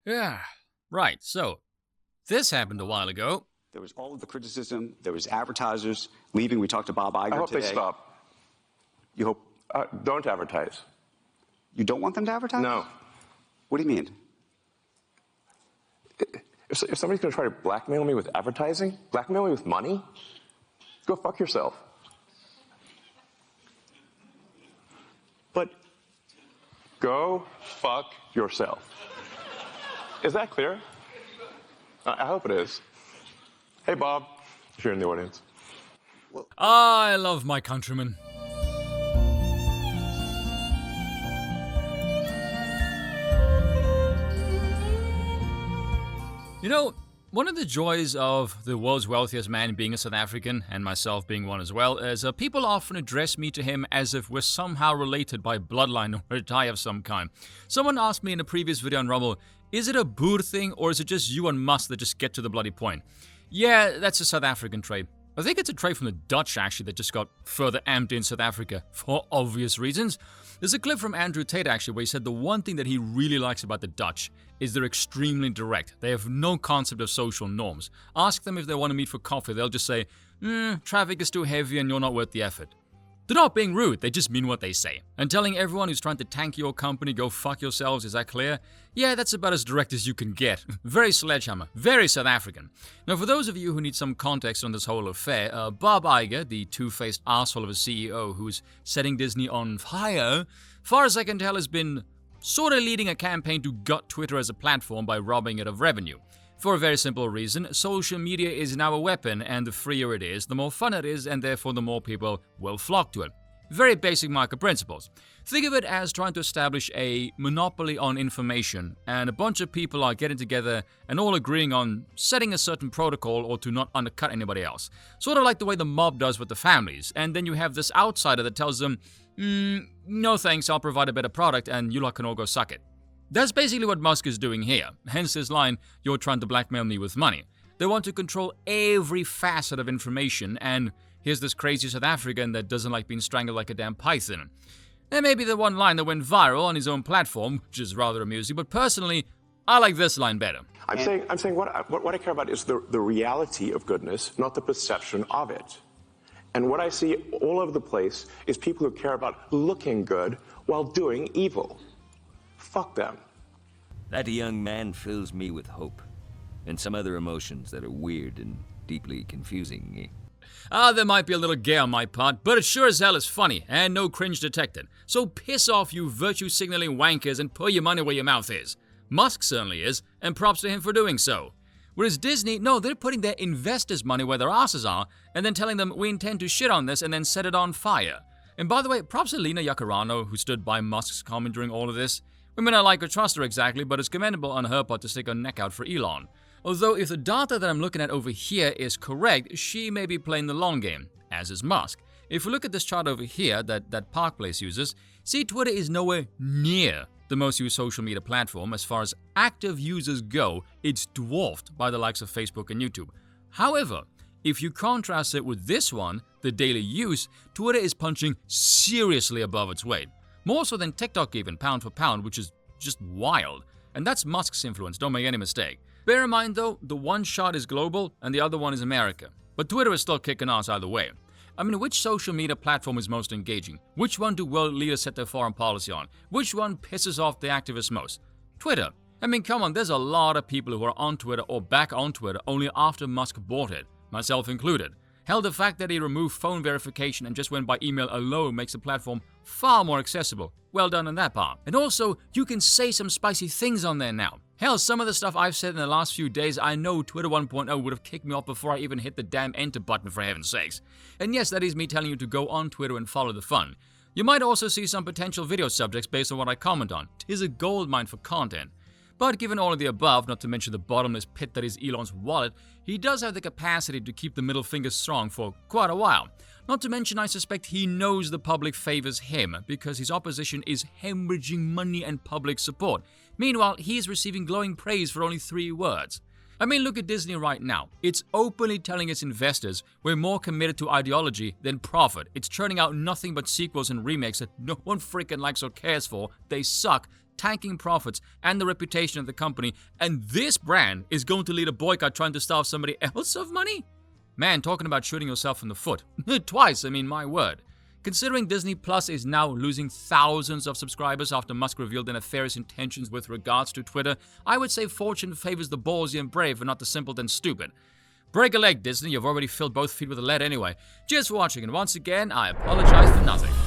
Yeah, right. So, this happened a while ago. There was all of the criticism. There was advertisers leaving. We talked to Bob Iger I hope today. they stop. You hope Don't advertise. you don't want them to advertise? No. What do you mean? If somebody's going to try to blackmail me with advertising, blackmail me with money, go fuck yourself. But Go fuck yourself. Is that clear? I hope it is. Hey, Bob, if you're in the audience. I love my countrymen. You know, one of the joys of the world's wealthiest man being a South African, and myself being one as well, is people often address me to him as if we're somehow related by bloodline or a tie of some kind. Someone asked me in a previous video on Rumble, is it a Boer thing or is it just you and Musk that just get to the bloody point? Yeah, that's a South African trait. I think it's a trait from the Dutch, actually, that just got further amped in South Africa, for obvious reasons. There's a clip from Andrew Tate, actually, where he said the one thing that he really likes about the Dutch is they're extremely direct. They have no concept of social norms. Ask them if they want to meet for coffee, they'll just say, traffic is too heavy and you're not worth the effort. They're not being rude, they just mean what they say. And telling everyone who's trying to tank your company, go fuck yourselves, is that clear? Yeah, that's about as direct as you can get. Very sledgehammer, very South African. Now, for those of you who need some context on this whole affair, Bob Iger, the two-faced asshole of a CEO who's setting Disney on fire, far as I can tell, has been sort of leading a campaign to gut Twitter as a platform by robbing it of revenue. For a very simple reason, social media is now a weapon, and the freer it is, the more fun it is, and therefore the more people will flock to it. Very basic market principles. Think of it as trying to establish a monopoly on information, and a bunch of people are getting together and all agreeing on setting a certain protocol or to not undercut anybody else. Sort of like the way the mob does with the families, and then you have this outsider that tells them, no thanks, I'll provide a better product, and you lot can all go suck it. That's basically what Musk is doing here, hence his line, you're trying to blackmail me with money. They want to control every facet of information, and here's this crazy South African that doesn't like being strangled like a damn python. There may be the one line that went viral on his own platform, which is rather amusing, but personally, I like this line better. I'm saying what I care about is the reality of goodness, not the perception of it. And what I see all over the place is people who care about looking good while doing evil. Fuck them. That young man fills me with hope, and some other emotions that are weird and deeply confusing. There might be a little gay on my part, but it sure as hell is funny, and no cringe detected. So piss off, you virtue-signaling wankers, and put your money where your mouth is. Musk certainly is, and props to him for doing so. Whereas Disney, no, they're putting their investors' money where their asses are, and then telling them, we intend to shit on this and then set it on fire. And by the way, props to Lena Yacarano, who stood by Musk's comment during all of this. We may not like or trust her exactly, but it's commendable on her part to stick her neck out for Elon. Although if the data that I'm looking at over here is correct, she may be playing the long game, as is Musk. If we look at this chart over here that Park Place uses, see Twitter is nowhere near the most used social media platform. As far as active users go, it's dwarfed by the likes of Facebook and YouTube. However, if you contrast it with this one, the daily use, Twitter is punching seriously above its weight. More so than TikTok even, pound for pound, which is just wild. And that's Musk's influence, don't make any mistake. Bear in mind though, the one shot is global and the other one is America. But Twitter is still kicking ass either way. I mean, which social media platform is most engaging? Which one do world leaders set their foreign policy on? Which one pisses off the activists most? Twitter. I mean, come on, there's a lot of people who are on Twitter or back on Twitter only after Musk bought it, myself included. Hell, the fact that he removed phone verification and just went by email alone makes the platform far more accessible. Well done on that part. And also, you can say some spicy things on there now. Hell, some of the stuff I've said in the last few days, I know Twitter 1.0 would have kicked me off before I even hit the damn enter button, for heaven's sakes. And yes, that is me telling you to go on Twitter and follow the fun. You might also see some potential video subjects based on what I comment on. 'Tis a goldmine for content. But given all of the above, not to mention the bottomless pit that is Elon's wallet, he does have the capacity to keep the middle finger strong for quite a while. Not to mention, I suspect he knows the public favors him because his opposition is hemorrhaging money and public support. Meanwhile, he is receiving glowing praise for only 3 words. I mean, look at Disney right now. It's openly telling its investors we're more committed to ideology than profit. It's churning out nothing but sequels and remakes that no one freaking likes or cares for. They suck. tanking profits and the reputation of the company, and this brand is going to lead a boycott trying to starve somebody else of money? Man, talking about shooting yourself in the foot. Twice, I mean, my word. Considering Disney Plus is now losing thousands of subscribers after Musk revealed their nefarious intentions with regards to Twitter, I would say fortune favors the ballsy and brave and not the simple and stupid. Break a leg, Disney. You've already filled both feet with lead anyway. Cheers for watching, and once again, I apologize for nothing.